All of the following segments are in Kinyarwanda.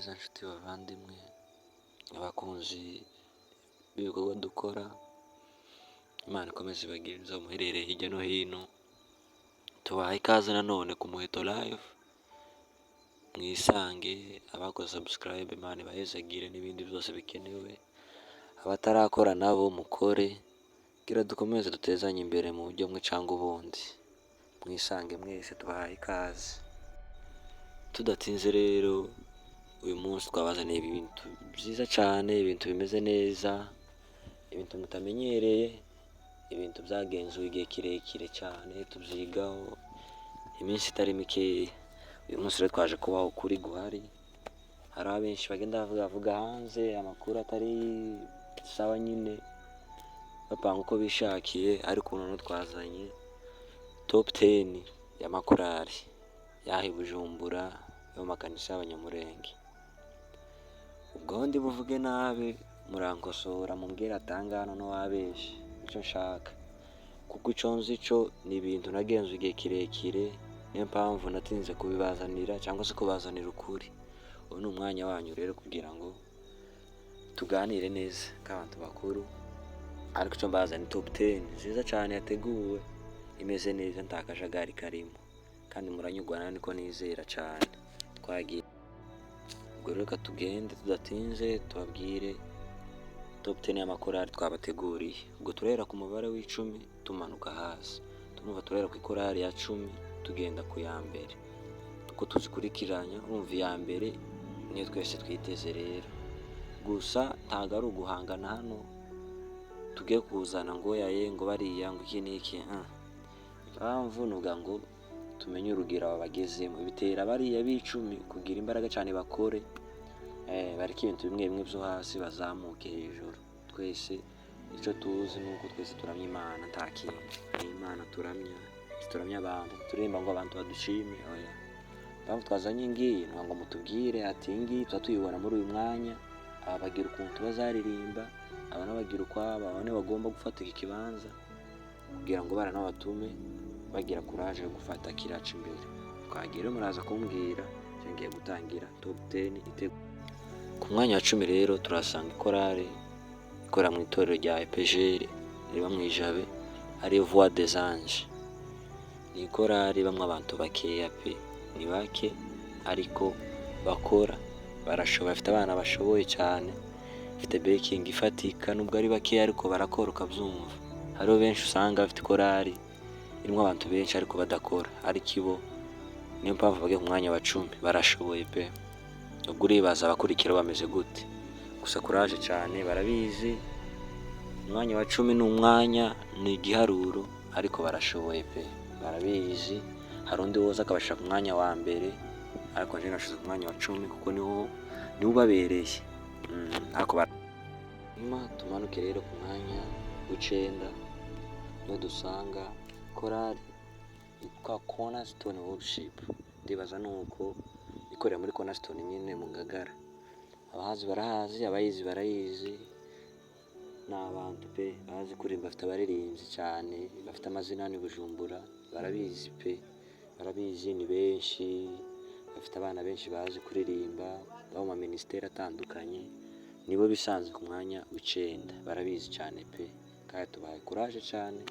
neza nshuti bavandimwe, abakunzi b'ibikorwa dukora, Imana ikomeze ibagire neza muherereye hirya no hino. Tubahaye ikaze nanone ku Muheto Live, mwisange. Abakoze subscribe Imana ibahezagire n'ibindi byose bikenewe, abatarakora nabo mukore kugira dukomeze dutezanye imbere mu buryo bumwe cyangwa ubundi. Mwisange mwese, tubahaye ikaze. Tudatinze rero, uyu munsi twabazaniye ibintu byiza cyane, ibintu bimeze neza, ibintu mutamenyereye, ibintu byagenzuwe igihe kirekire cyane tubyigaho iminsi itari mikeya. Uyu munsi rero twaje kubaho ukuri guhari. Hari abenshi bagenda bavuga hanze amakuru atari sawa, nyine bapanga uko bishakiye, ariko ubu twazanye top 10 y'amakorali yaha i Bujumbura yo mu makanisa y'Abanyamurenge. Ubwo ndi buvuge nabi murankosora mumbwira atangano no wabeshe icyo nshaka, kuko icyo nzi cyo ni ibintu nagenzuye igihe kirekire, niyo mpamvu natinze kubibazanira cyangwa se kubazanira ukuri. Ubu ni umwanya wanyu rero kugira ngo tuganire neza nk'abantu bakuru, ariko icyo mbazaniye top 10 nziza cyane yateguwe, imeze neza, nta kajagari karimo, kandi muranyurwa na niko nizera cyane. Twagiye ubwo rero reka tugende tudatinze tubabwire top 10 y'amakorali twabateguriye. Ubwo turera ku mubare w'10 tumanuka hasi, tumva turera ku ikorali ya 10 tugenda ku ya mbere, uko tuzikurikiranya. Urumva iya mbere niyo twese twiteze rero, gusa ntago ari uguhangana hano tugiye kuzana ngo yaye ngo bariya ngo iki n'iki. Impamvu nuvuga ngo tumenye urugero abagezemo, bitera bariya b'icumi kugira imbaraga cyane bakore, bareke ibintu bimwe bimwe byo hasi bazamuke hejuru. Twese icyo tuzi ni uko twese turamya Imana, nta kindi. Ni Imana turamya, turamya abantu, turirimba ngo abantu badushime. Oya, impamvu twazanye ngiyi ni ngo mutubwire ati ngiyi tuba tuyibona muri uyu mwanya, aba bagira ukuntu bazaririmba, aba n'abagira ukwabo, aba bagomba gufata iki kibanza kugira ngo bana n'abatume bagira courage yo gufata kiraca imbere. Twagira muraza kumbwira, ngiye gutangira top 10 ku mwanya wa 10. Rero turasanga ikorali ikora mu itorero rya EPGR riba mu Ijabe, ari Voix des Anges. Ni ikorali bamwe abantu bakeya pe, ni bake ariko bakora, barashoboye, bafite abana bashoboye cyane, bafite backing ifatika, nubwo ari bakeya ariko barakora ukabyumva. Hariho benshi usanga bafite ikorali irimo abantu benshi ariko badakora, ariko ibo niyo mpamvu bagiye ku mwanya wa 10, barashoboye pe. Ubwo uribaza abakurikira bameze gute, gusa courage cyane, barabizi. Umwanya wa 10 ni umwanya, ni igiharuro, ariko barashoboye pe, barabizi. Hari undi woza akabasha ku mwanya wa mbere, ariko nje nashize ku mwanya wa 10 kuko niwo ubabereye. Ariko tumanuke rero ku mwanya w'9, niho dusanga korali yitwa Cornerstone Worship. Ndibaza nuko ikorera muri Cornerstone nyine mu Ngagara. Abahazi barahazi, abayizi barayizi. Ni abantu pe bazi kuririmba, bafite abaririmbyi cyane, bafite amazina ni Bujumbura, barabizi pe, barabizi. Ni benshi, bafite abana benshi bazi kuririmba, baba mu ministeri atandukanye. Nibo bisanze ku mwanya w'9, barabizi cyane pe, kandi tubahaye courage cyane.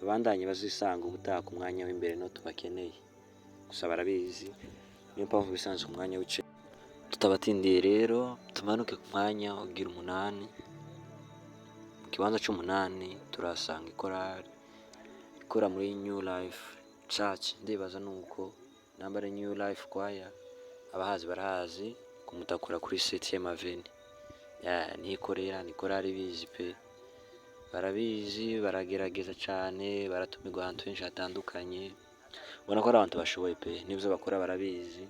Babandanye bazisanga ubutaha ku mwanya w'imbere, no tubakeneye, gusa barabizi. Niyo mpamvu bisanze ku mwanya w'9. Tutabatindiye rero, tumanuke ku mwanya ugira 8. Mu kibanza c'8 turasanga ikorali ikora muri New Life Church. Ndibaza nuko nambare New Life Choir, abahazi barahazi, kumutakura kuri 7e Avenue. Nikorera, ni korali bizi pe, barabizi, baragerageza cyane, baratumirwa ahantu henshi hatandukanye. Ubona ko ari abantu bashoboye pe, n'ibyo bakora barabizi.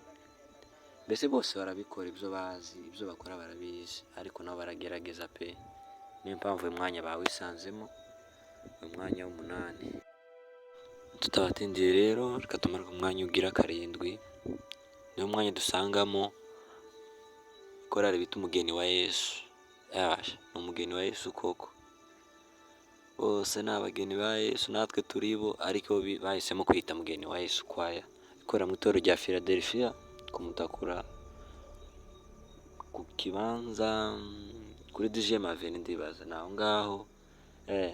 Mbese bose barabikora, ibyo bazi, ibyo bakora barabizi, ariko nabo baragerageza pe. Niyo mpamvu uyu mwanya bawisanzemo, uyu mwanya w'8. Tutabatindiye rero, reka tumanuke ku mwanya ugira 7. Niyo mwanya dusangamo ikorali bita Umugeni wa Yesu. Ni umugeni wa Yesu koko, bose ni abageni ba Yesu, natwe turibo, ariko bahisemo kwita Umugeni wa Yesu Choir. Ikora mu itorero rya Philadelphia ku Mutakura ku kibanza kuri dixième avenue ndibaza naho ngaho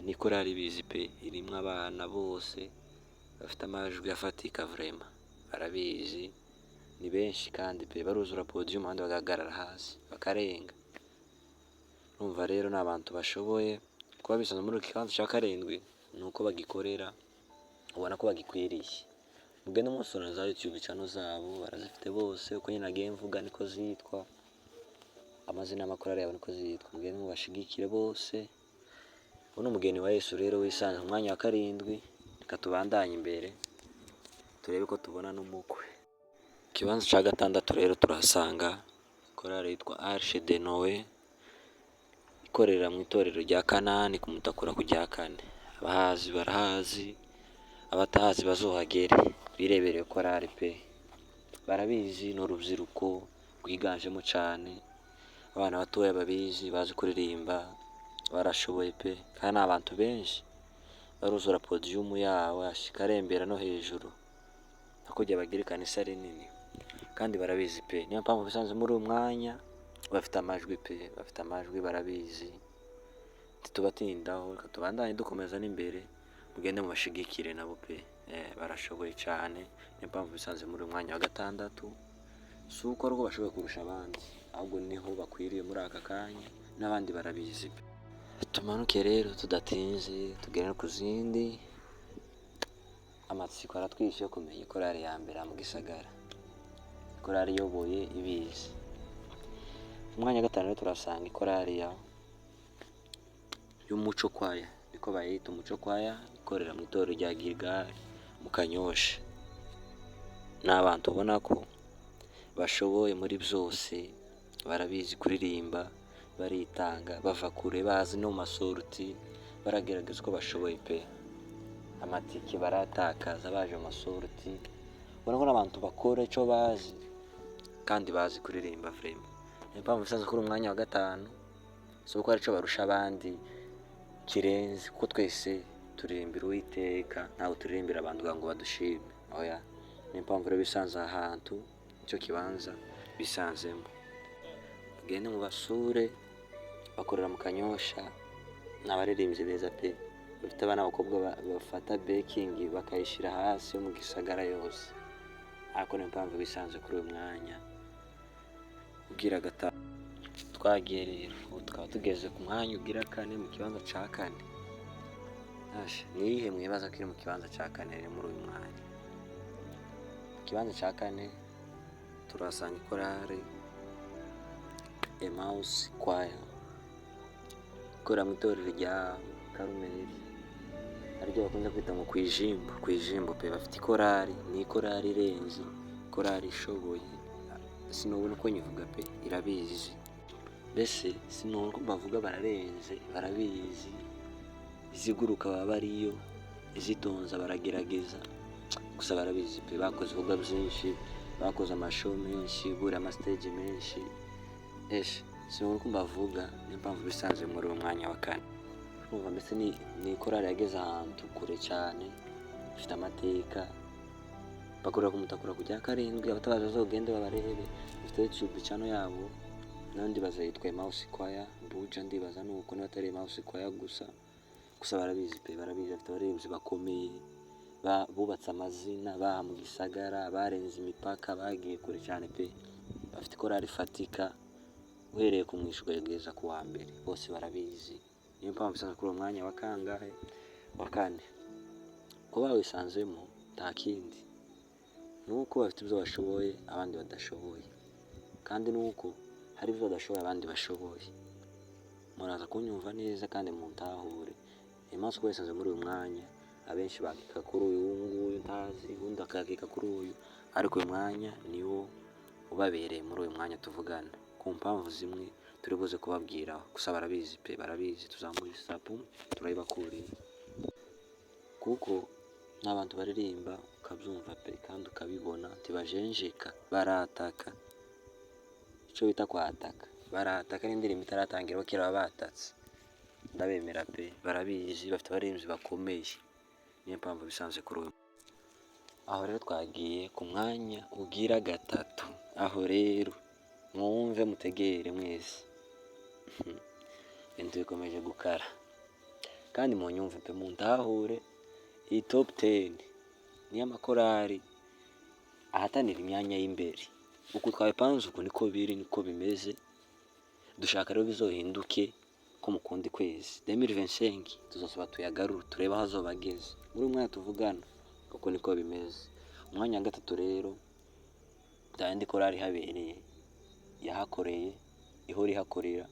ni korali bizi pe, irimwo abana bose bafite amajwi afatika vraiment barabizi, ni benshi kandi pe baruzura podium abandi bagahagarara hasi bakarenga. Urumva rero ni abantu bashoboye kuba bisanzwe muri iki kibanza cya karindwi, ni uko bagikorera ubona ko bagikwiriye. Mugende musura za YouTube channel zabo barazifite bose, uko nyine nagiye mvuga niko zitwa, amazina y'amakorali yabo niko zitwa, mugende mubashigikire bose. Uno mugeni wa Yesu rero wisanze mu mwanya wa karindwi, reka tubandanye imbere turebe ko tubona n'umukwe. Ikibanza cya gatandatu rero turahasanga korali yitwa Arche de Noé, ikorera mu itorero rya Kanani ku Mutakura ku rya kane. Abahazi barahazi, abatahazi bazohagere birebereye korali pe, barabizi. Ni urubyiruko rwiganjemo cyane, abana batoya babizi, bazi kuririmba, barashoboye pe, kandi ni abantu benshi baruzura podium yawe ashikarembera no hejuru, hakujya bagira ikanisa rinini kandi barabizi pe. Niyo mpamvu bisanze muri uyu mwanya bafite amajwi pe, bafite amajwi barabizi. Ntitubatindaho, reka tubandanye dukomeza n'imbere, mugende mubashigikire nabo pe, barashoboye cyane. Niyo mpamvu bisanze muri uyu mwanya wa gatandatu, si uko rwo bashoboye kurusha abandi, ahubwo niho bakwiriye muri aka kanya, n'abandi barabizi pe. Tumanuke rero tudatinze tugere ku zindi. Amatsiko aratwishe yo kumenya korali ya mbere mu gisagara, korali iyoboye ibizi. Mu mwanya wa gatanu rero turasanga ikorali y'umuco kwaya, niko bayita umuco kwaya, ikorera mu itorero rya Gilgal mu Kanyosha. Ni abantu ubona ko bashoboye muri byose, barabizi kuririmba, baritanga, bava kure, bazi no mu masorti, baragerageza uko bashoboye pe. Amatike baratakaza baje mu masorti, ubona ko n'abantu bakora icyo bazi kandi bazi kuririmba vraiment. Niyo mpamvu bisanzwe kuri umwanya wa gatanu, si uko ari cyo barusha abandi kirenze, kuko twese turirimbira Uwiteka, ntabwo turirimbira abantu kugira ngo badushime, oya. Niyo mpamvu rero bisanze ahantu icyo kibanza bisanzemo. Mugende mubasure, bakorera mu Kanyosha, ni abaririmbyi beza pe, bafite abana b'abakobwa bafata baking bakayishyira hasi yo mu gisagara yose. Ariko niyo mpamvu bisanze kuri uyu mwanya ugira gatanu. Twagiye rero tukaba tugeze ku mwanya ugira kane, mu kibanza cya kane. Ni iyihe mwibaza ko iri mu kibanza cya kane rero muri uyu mwanya? Mu kibanza cya kane turasanga ikorali Emmaus Choir, ikorera mu itorero rya Karumeli, ariryo bakunze kwita ngo kwijimbo pe. Bafite ikorali, ni ikorali irenze, ikorali ishoboye, sinubona uko nyivuga pe, irabizi. Mbese sinubona uko bavuga, bararenze, barabizi. Iziguruka baba bariyo, izitonza baragerageza, gusa barabizi pe. Bakoze ibikorwa byinshi, bakoze amashow menshi, buriya amastage menshi. Sinubona uko bavuga, niyo mpamvu bisanze muri uwo mwanya wa kane. Urumva mbese ni ikorali yageze ahantu kure cyane, ifite amateka, bakorera ku Mutakura ku rya karindwi. Abatabaza bazogende babarebe, ifite YouTube channel yabo, nayo ndibaza yitwa Emmaus Choir Buja, ndibaza nuko, niba atari Emmaus Choir gusa barabizi pe, barabizi. Bafite abaririmbyi bakomeye, bubatse amazina, baha mu gisagara, barenze imipaka, bagiye kure cyane pe. Bafite ikorali ifatika, uhereye ku mwishuko kugeza ku wa mbere, bose barabizi. Niyo mpamvu bisanzwe kuri uwo mwanya wa kangahe, wa kane. Kuba wisanzemo nta kindi, nuko bafite ibyo bashoboye abandi badashoboye, kandi nuko hari ibyo badashoboye abandi bashoboye. Muraza kunyumva neza kandi muntahure. Emmaus Choir wisanze muri uyu mwanya, abenshi bakika kuri uyu nguyu ntazi, undi akakika kuri uyu, ariko uyu mwanya niwo ubabereye muri uyu mwanya tuvugana, ku mpamvu zimwe turi buze kubabwiraho. Gusa barabizi pe, barabizi. Tuzamuye isapu turayibakuriye, kuko n'abantu baririmba ukabyumva pe, kandi ukabibona, ntibajenjeka, barataka. Icyo bita kwataka, barataka. N'indirimbo itaratangira kera baba batatse, ndabemera pe, barabizi. Bafite abaririmbyi bakomeye, niyo mpamvu bisanze kuri uyu. Aho rero twagiye ku mwanya ugira gatatu. Aho rero mwumve mutegere mwese. Ibintu bikomeje gukara kandi munyumve pe muntahure. Iyi top 10 niyo amakorari ahatanira imyanya y'imbere. Uku twabipanze uku niko biri, niko bimeze. Dushaka rero bizohinduke ko mukundi kwezi 2025 tuzosaba tuyagarure turebe aho azobageze muri umwanya tuvugana. Uko niko bimeze. Umwanya wa gatatu rero ndandi korari habereye yahakoreye ihora ihakorera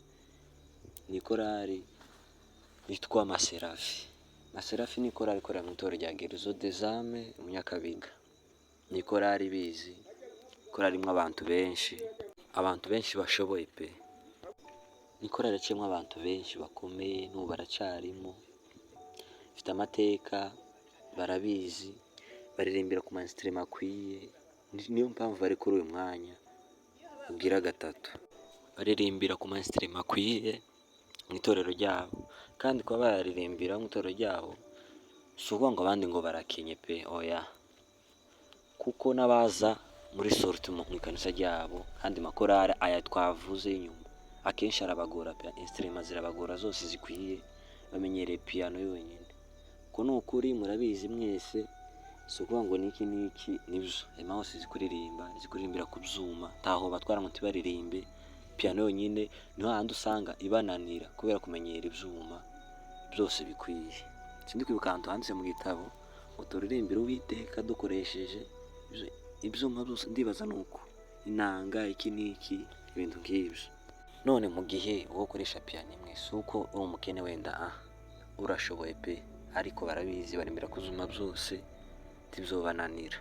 ni korari yitwa Maserafi. Maserafi ni korari ikorera mu itorero rya Gerizo des Âmes mu Nyakabiga. Ni korari bizi, korari imwe abantu benshi bashoboye pe. Ni korari iciyemwo abantu benshi bakomeye n'ubu baracarimo, ifite amateka, barabizi, baririmbira ku mainstrument akwiye. Niyo mpamvu bari kuri uyu mwanya ubwira gatatu. Baririmbira ku mainstrument akwiye mu itorero ryabo, kandi kuba baririmbira mu itorero ryabo si ukuvuga ngo abandi ngo barakenye pe, oya. Kuko n'abaza muri sorti mu ikanisa ryabo kandi makorari aya twavuze inyuma akenshi arabagora pe, instrument zirabagora zose zikwiye, bamenyereye piano yonyine. Ko nukuri murabizi mwese, si ukuvuga ngo niki nibyo. Hema hose zikuririmbira ku byuma, taho batwara muti baririmbe piano yonyine. Niho handi usanga ibananira kubera kumenyera ibyuma byose bikwiye. Sindi kwibuka ahantu handitse mu gitabo ngo turirimbire Uwiteka dukoresheje ibyuma byose. Ndibaza nuko inanga iki niki ibintu nk'ibyo. None mu gihe uwo ukoresha piano imwe, si uko uri umukene wenda urashoboye pe, ariko barabizi baririmbira ku byuma byose ntibyobananira.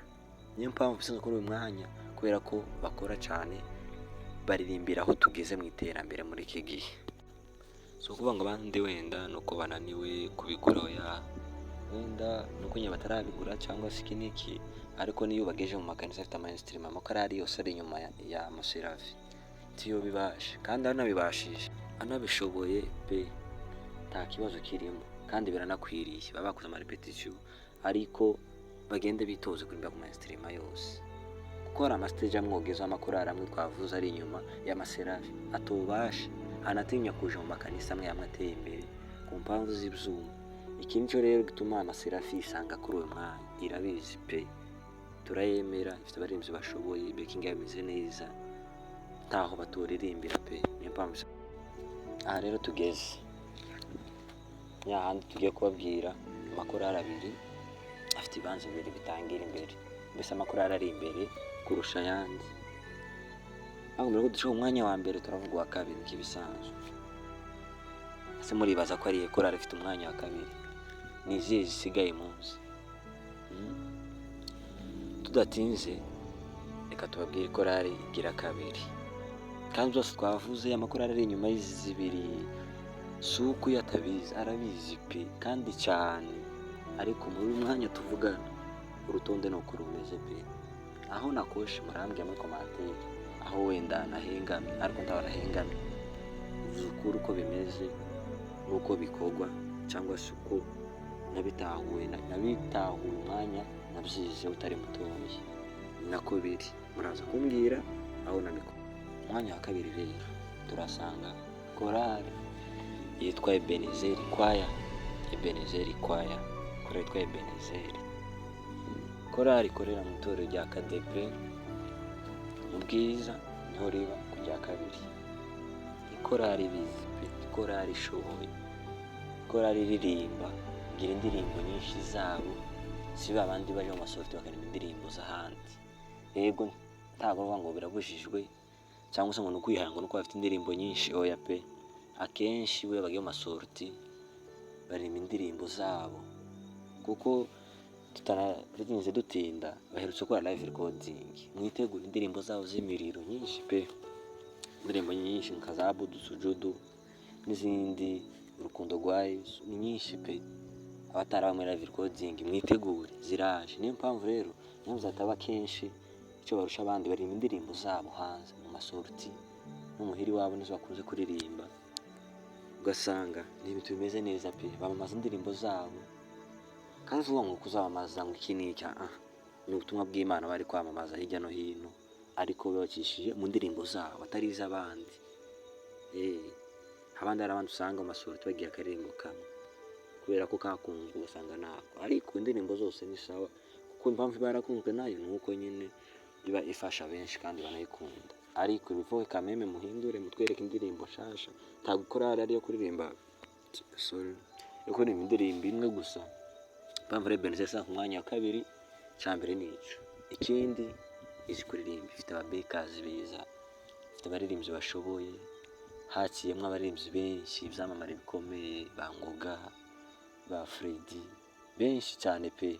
Niyo mpamvu bisanzwe kuri uyu mwanya, kubera ko bakora cyane, baririmbira aho tugeze mu iterambere muri iki gihe. Si ukuvuga ngo abandi wenda nuko bananiwe kubigura, oya, wenda nuko nyine batarabigura cyangwa se iki niki, ariko niyo bageje mu makanisa afite mainstrument amakorari yose ari inyuma ya Maserafi tiyo bibasha, kandi anabibashije anabishoboye pe, nta kibazo kirimo kandi biranakwiriye. Baba bakoze ama repetition ariko bagende bitoze kuririmba ku mainstrument yose, kuko hari amastage amwogeza amakorari amwe twavuze ari inyuma ya Maserafi atubasha, anatinya kuja mu makanisa amwe ateye imbere ku mpamvu z'ibyuma. Iki nicyo rero gituma Maserafi isanga kuri uyu mwanya, irabizi pe, turayemera, ifite abaririmbyi bashoboye, backing yameze neza, ntaho baturirimbira pe. Niyo mpamvu aha rero tugeze handi tugiye kubabwira amakorari abiri afite ibibanza bibiri bitangira imbere, mbese amakorari ari imbere kurusha ayandi. Aho mbere ko dushaka umwanya wa mbere turavuga uwa kabiri nk'ibisanzwe. Ese muribaza ko ari korari ifite umwanya wa kabiri? Ni izihe zisigaye munsi? Tudatinze reka tubabwire korari igira kabiri, kandi zose twavuze amakorari ari inyuma y'izi zibiri. Si uko yatabizi, arabizi pe kandi cyane, ariko muri uyu mwanya tuvugana urutonde nuko rumeze pe. Aho nakoshe murambwira muri commentaire aho wenda nahengamye, ariko ndabarahengamye uvuze ukuri uko bimeze nuko bikorwa, cyangwa se uko nabitahuye umwanya nabyize utari mutoya, nako biri. Muraza kumbwira aho nabikora. Umwanya wa kabiri rero turasanga korari yitwa Ebenezer Choir. Korari yitwa Ebenezer, korari ikorera mu itorero rya KDP mu Bwiza, niho riba ku rya kabiri. Ikorari bizi pe, ikorari ishoboye, ikorari iririmba, igira indirimbo nyinshi zabo, si babandi baje mu masorti bakaririmba indirimbo z'ahandi. Yego ntabwo bavuga ngo birabujijwe cyangwa se ngo ni ukwihanga nuko bafite indirimbo nyinshi, oya pe. Akenshi we bagiye mu masorti baririmba indirimbo zabo, kuko tutararinze dutinda baherutse gukora live recording. Mwitegura indirimbo zabo z'imiriro nyinshi pe, indirimbo nyinshi nka za Budu Sujudu n'izindi, urukundo rwa Yesu, ni nyinshi pe. Abatari muri live recording mwitegure, ziraje. Niyo mpamvu rero zataba kenshi icyo barusha abandi, baririmba indirimbo zabo hanze mu masorti no muhiri wabo nizo bakunze kuririmba, ugasanga ni ibintu bimeze neza pe. Bamamaza indirimbo zabo, kandi uvuga ngo kuzamamaza ngo iki n'iki, ni ubutumwa bw'Imana bari kwamamaza hirya no hino ariko babakishije mu ndirimbo zabo atari iz'abandi. Abandi hari abandi usanga mu masorti bagira akaririmbo kamwe kubera ko kakunzwe ugasanga nako, ariko indirimbo zose ni sawa kuko impamvu barakunzwe nayo ni uko nyine iba ifasha benshi kandi banayikunda. Ariko bivuye kameme muhindure mutwereke indirimbo nshasha, ntabwo korali ariyo kuririmba yo kuririmba indirimbo imwe gusa. Impamvu rero Ebenezer ku mwanya wa kabiri, cya mbere ni ico. Ikindi izi kuririmba, ifite ababekazi beza, ifite abaririmbyi bashoboye, hakiyemwo abaririmbyi benshi ivyamamare bikomeye, ba Ngoga, ba Freddy, benshi cyane pe,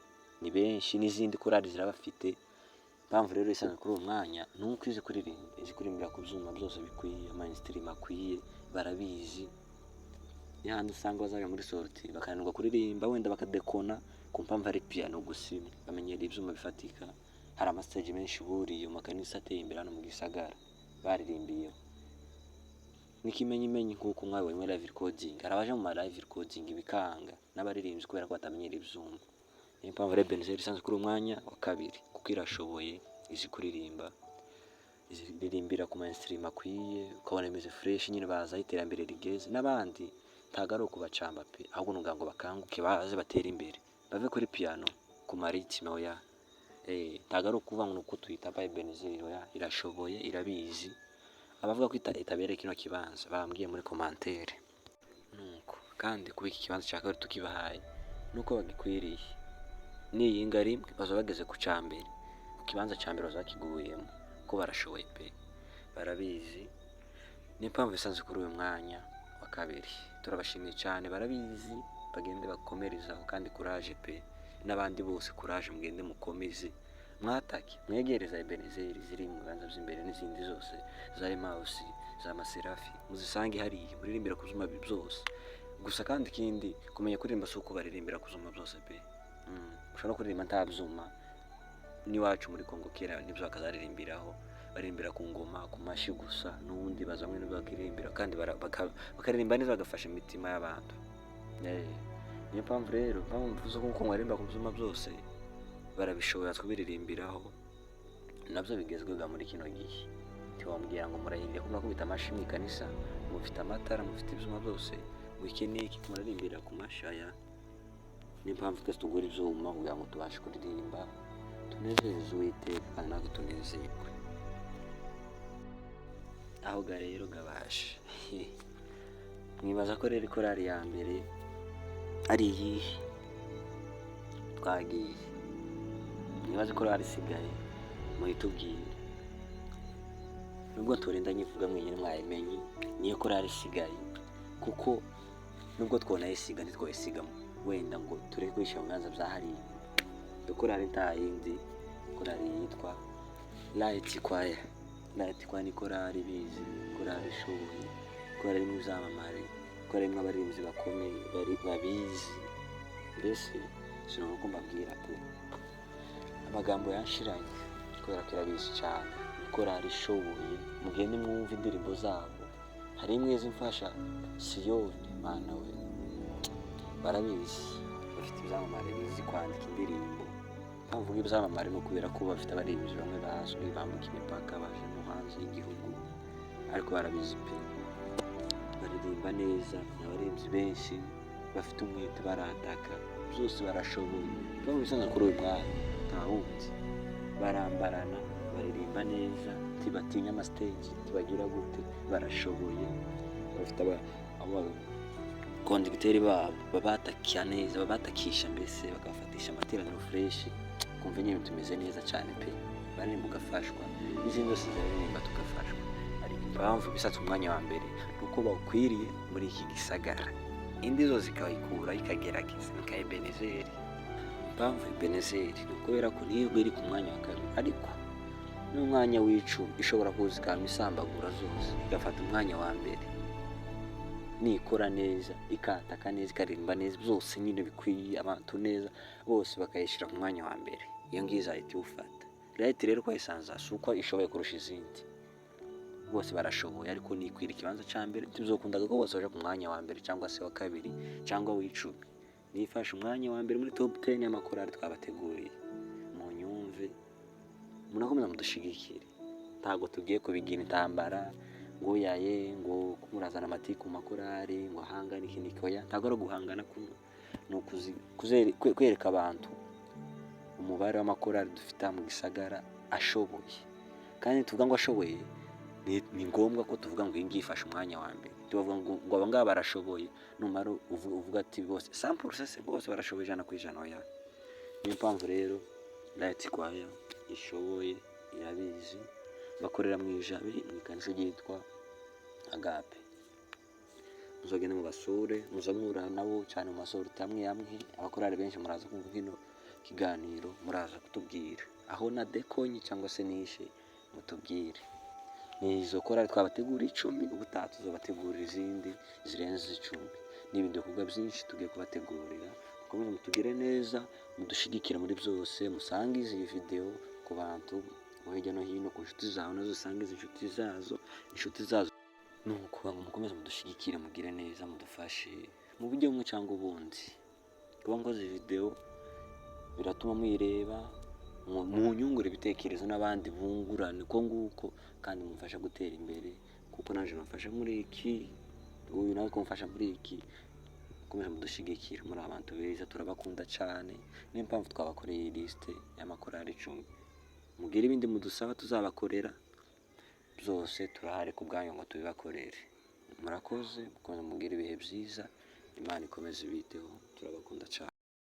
ni benshi, n'izindi korali zirabafite. Impamvu rero isanzwe kuri uwo mwanya ni uko izi kuririmbira ku vyuma byose bikwiye, mainstream akwiye, barabizi. Yandi usanga bazaga muri sorti bakananirwa kuririmba wenda bakadekona ku mpamvu ari piano gusa, bamenyera ivyuma bifatika. Hari amastage menshi buriye mu makanisa ateye imbere hano mu gisagara baririmbiye. N'ikimenyimenyi nk'uko mwabonye muri live recording, hari abaje mu ma live recording bikanga n'abaririmbyi kubera ko batamenyera ivyuma. Niyo mpamvu rero Ebenezer isanzwe kuri umwanya wa kabiri kuko irashoboye, izi kuririmba, iziririmbira ku mainstream akwiye, ukabona imeze fresh nyine baza iterambere rigeze. N'abandi ntago ari ukubacamba pe, ahubwo nugira ngo bakanguke baze batera imbere, bave kuri piano ku maritime oya. Ntago ari ukuvuga ngo uko tuyita ba Ebenezer oya, irashoboye, irabizi. Abavuga ko itabereye kino kibanza bambwiye muri commentaire. Nuko kandi kuba iki kibanza cya kabiri tukibahaye nuko bagikwiriye. N'iyi ngari baza bageze ku cambere, ku kibanza cya mbere bazakiguyemo ko barashoboye pe, barabizi. Ni mpamvu isanzwe kuri uyu mwanya wa kabiri. Turabashimiye cyane, barabizi, bagende bakomerezaho kandi courage pe. N'abandi bose courage, mugende mukomeze, mwatake mwegereza Ebenezer ziri mu bibanza by'imbere, n'izindi zose za Emmaus, za Maserafi muzisange hariya muririmbira ku vyuma byose gusa. kandi ikindi kumenya kuririmba si uko baririmbira ku vyuma byose pe. Ushobora kuririmba nta vyuma. N'iwacu muri Kongo kera nibyo bakazaririmbiraho, baririmbira ku ngoma, ku mashi gusa, n'ubundi baza mwe nibyo bakirimbira kandi bakaririmba neza, bagafasha imitima y'abantu. Niyo mpamvu rero mvuze ko mwaririmba ku vyuma byose barabishoboye twabiririmbiraho, nabyo bigezweho muri kino gihe. Tiwambwira ngo murahirira ko nakubita amashi mu kanisa, mufite amatara, mufite ivyuma byose, wikeneye iki murarimbira ku mashaya. Niyo mpamvu twese tugura ivyuma kugira ngo tubashe kuririmba, tunezeze Uwiteka kandi natwe tunezerwe. Aho rero gabasha mwibaza ko rero korali ya mbere ari iyihe twagiye, mwibaza ko korali isigaye muhitubwire. Nubwo turinda nyivuga mwenyine mwayimenye, niyo korali isigaye kuko nubwo twonayisiga ntitwayisiga wenda ngo tureke kwishyira mu bibanza bya hariya. Iyo korali nta yindi, korali yitwa Light Choir. Light Choir ni korali bizi, korali ishoboye, korali irimo ivyamamare, korali irimo abaririmbyi bakomeye babizi. Mbese sinumva ko mbabwira pe, amagambo yanshiranye kubera ko irabizi cyane. Korali ishoboye, mugende mwumva indirimbo zabo. Hari imwe zimfasha Siyoni, mana we, barabizi, bafite ivyamamare bizi kwandika indirimbo. Mpamvu ivyamamare no kubera ko bafite abaririmbyi bamwe bazwi, bambuka imipaka baje no hanze y'igihugu, ariko barabizi pe, baririmba neza. Abaririmbyi benshi bafite umwete, barataka, byose barashoboye. Mpamvu bisanzwe kuri uyu mwanya nta wundi, barambarana, baririmba neza, tibatinya amastage, tibagira gute, barashoboye. Bafite kondegiteri babo babatakiya neza, babatakisha mbese bakabafatisha amateraniro fresh, kumva nyine tumeze neza cyane pe, baririmba ugafashwa, n'izindi zose zaririmba tugafashwa. Ariko impamvu bisatse umwanya wa mbere nuko bakwiriye muri iki gisagara, indi zo zikayikura ikagerageza nka Ebenezer. Impamvu Ebenezer ni kubera ko niyo iri ku mwanya wa kabiri, ariko n'umwanya w'icumi ishobora kuzikama isambagura zose igafata umwanya wa mbere, nikora neza, ikataka neza, ikaririmba neza, byose nyine bikwiye abantu neza, bose bakayishyira ku mwanya wa mbere. Iyo ngiyo izahita iwufata. Light rero kwayisanza si uko ishoboye kurusha izindi, bose barashoboye, ariko nikwira ikibanza cya mbere. Tuzokundaga ko bose baje ku mwanya wa mbere cyangwa se wa kabiri cyangwa w'icumi. Nifashe umwanya wa mbere muri top 10 y'amakorali twabateguriye. Munyumve, munakomeza mudushigikire. ntago tugiye kubigira intambara ngo yaye ngo kumurazana amatiku mu makorari ngo ahangane iki nikoya, ntago ari guhangana kuno, ni kwereka abantu umubare w'amakorari dufite mu gisagara ashoboye. Kandi tuvuga ngo ashoboye ni ngombwa ko tuvuga ngo iyi ngiyi ifashe umwanya wa mbere, tubavuga ngo aba ngaba barashoboye, numara uvuga ati bose 100% bose barashoboye 100% oya. Niyo mpamvu rero Light Choir ishoboye, irabizi, bakorera mu Ijabe mu ikanisa ryitwa Agape. Muzogende mu basure, muzamura nabo cyane mu masorti amwe abakorari benshi muraza kumva hino kiganiro, muraza kutubwira aho na dekonye cyangwa se nishe, mutubwire. Ni izo korari twabategura 10, ubutaha tuzobategurira izindi zirenze 10 n'ibindi bikorwa byinshi tugiye kubategurira. Mukomeze mutugire neza, mudushigikira muri byose, musangize iyi video ku bantu hirya no hino, ku nshuti zawe nazo usangize inshuti zazo, nuko mukomeze mudushigikire, mugire neza, mudufashe mu buryo bumwe cyangwa ubundi. Kuba nkoze video biratuma mwireba, munyungura ibitekerezo n'abandi bungurane uko nguko, kandi mumfasha gutera imbere kuko naje nafasha muri iki, uyu nawe kumfasha muri iki. Mukomeze mudushigikira, muri abantu beza, turabakunda cyane. Niyo mpamvu twabakoreye liste y'amakorari 10. Mugire ibindi mudusaba tuzabakorera, byose turahari ku bwanyu ngo tubibakorere. Murakoze, mukomeze mugire ibihe byiza, Imana ikomeze ibiteho, turabakunda cyane.